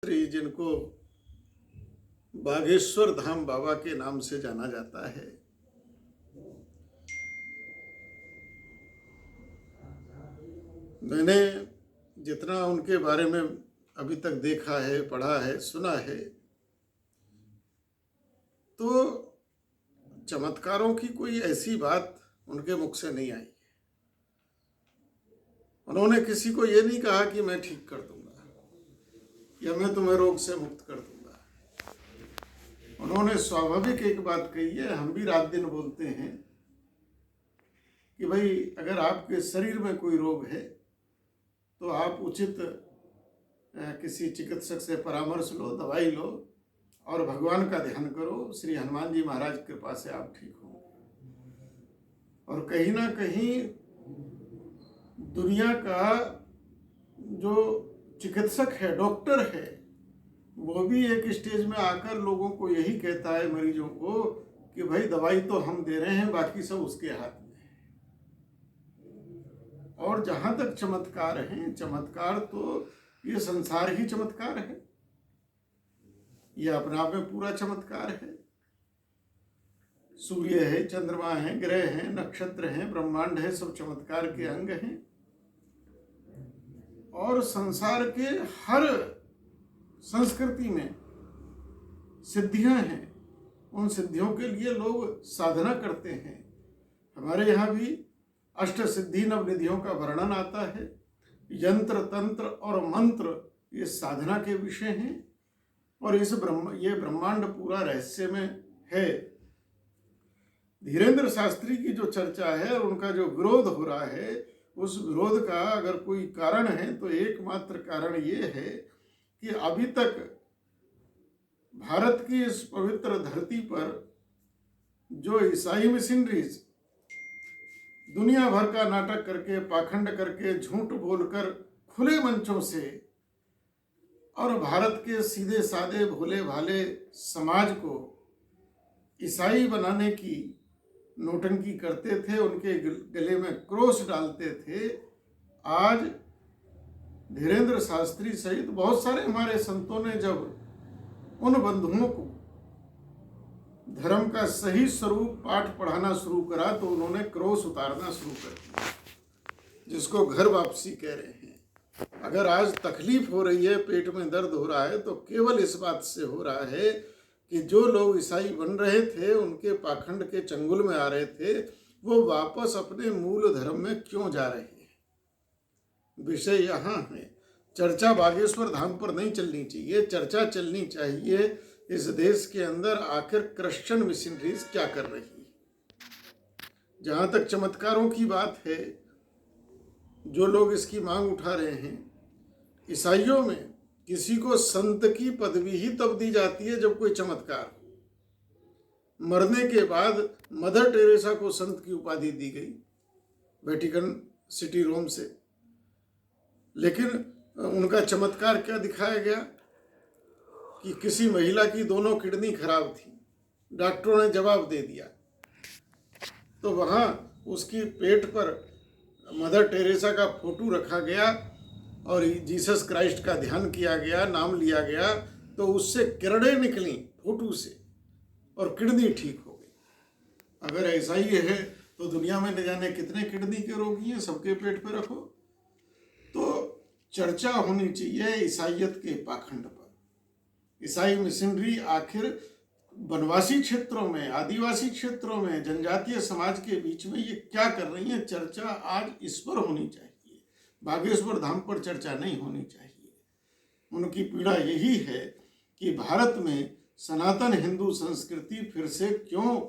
शास्त्री, जिनको बागेश्वर धाम बाबा के नाम से जाना जाता है, मैंने जितना उनके बारे में अभी तक देखा है, पढ़ा है, सुना है, तो चमत्कारों की कोई ऐसी बात उनके मुख से नहीं आई। उन्होंने किसी को ये नहीं कहा कि मैं ठीक कर दूंगा या मैं तुम्हें रोग से मुक्त कर दूंगा। उन्होंने स्वाभाविक एक बात कही है, हम भी रात दिन बोलते हैं कि भाई अगर आपके शरीर में कोई रोग है तो आप उचित किसी चिकित्सक से परामर्श लो, दवाई लो और भगवान का ध्यान करो। श्री हनुमान जी महाराज की कृपा से आप ठीक होंगे। और कहीं ना कहीं दुनिया का जो चिकित्सक है, डॉक्टर है, वो भी एक स्टेज में आकर लोगों को यही कहता है, मरीजों को, कि भाई दवाई तो हम दे रहे हैं, बाकी सब उसके हाथ में है। और जहां तक चमत्कार है, चमत्कार तो ये संसार ही चमत्कार है, ये अपने आप में पूरा चमत्कार है। सूर्य है, चंद्रमा है, ग्रह हैं, नक्षत्र हैं, ब्रह्मांड है, सब चमत्कार के अंग हैं। और संसार के हर संस्कृति में सिद्धियां हैं, उन सिद्धियों के लिए लोग साधना करते हैं। हमारे यहाँ भी अष्ट सिद्धि नवनिधियों का वर्णन आता है। यंत्र, तंत्र और मंत्र ये साधना के विषय हैं और ये ब्रह्मांड पूरा रहस्य में है। धीरेन्द्र शास्त्री की जो चर्चा है और उनका जो विरोध हो रहा है, उस विरोध का अगर कोई कारण है तो एकमात्र कारण ये है कि अभी तक भारत की इस पवित्र धरती पर जो ईसाई मिशनरीज दुनिया भर का नाटक करके, पाखंड करके, झूठ बोलकर खुले मंचों से और भारत के सीधे साधे भोले भाले समाज को ईसाई बनाने की नौटंकी करते थे, उनके गले में क्रोश डालते थे, आज धीरेन्द्र शास्त्री सहित बहुत सारे हमारे संतों ने जब उन बंधुओं को धर्म का सही स्वरूप पाठ पढ़ाना शुरू करा तो उन्होंने क्रोश उतारना शुरू कर दिया, जिसको घर वापसी कह रहे हैं। अगर आज तकलीफ हो रही है, पेट में दर्द हो रहा है, तो केवल इस बात से हो रहा है कि जो लोग ईसाई बन रहे थे, उनके पाखंड के चंगुल में आ रहे थे, वो वापस अपने मूल धर्म में क्यों जा रहे हैं। विषय यहाँ है। चर्चा बागेश्वर धाम पर नहीं चलनी चाहिए, चर्चा चलनी चाहिए इस देश के अंदर आखिर क्रिश्चियन मिशनरीज क्या कर रही है। जहाँ तक चमत्कारों की बात है, जो लोग इसकी मांग उठा रहे हैं, ईसाइयों में किसी को संत की पदवी ही तब दी जाती है जब कोई चमत्कार हो। मरने के बाद मदर टेरेसा को संत की उपाधि दी गई वेटिकन सिटी रोम से, लेकिन उनका चमत्कार क्या दिखाया गया कि किसी महिला की दोनों किडनी खराब थी, डॉक्टरों ने जवाब दे दिया, तो वहाँ उसकी पेट पर मदर टेरेसा का फोटो रखा गया और जीसस क्राइस्ट का ध्यान किया गया, नाम लिया गया, तो उससे किरणें निकली फोटो से और किडनी ठीक हो गई। अगर ऐसा ही है तो दुनिया में न जाने कितने किडनी के रोगी हैं, सबके पेट पे रखो। तो चर्चा होनी चाहिए ईसाइयत के पाखंड पर। ईसाई मिशनरी आखिर वनवासी क्षेत्रों में, आदिवासी क्षेत्रों में, जनजातीय समाज के बीच में ये क्या कर रही है, चर्चा आज इस पर होनी चाहिए। बागेश्वर धाम पर चर्चा नहीं होनी चाहिए। उनकी पीड़ा यही है कि भारत में सनातन हिंदू संस्कृति फिर से क्यों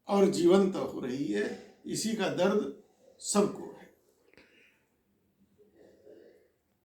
और जीवंत हो रही है, इसी का दर्द सबको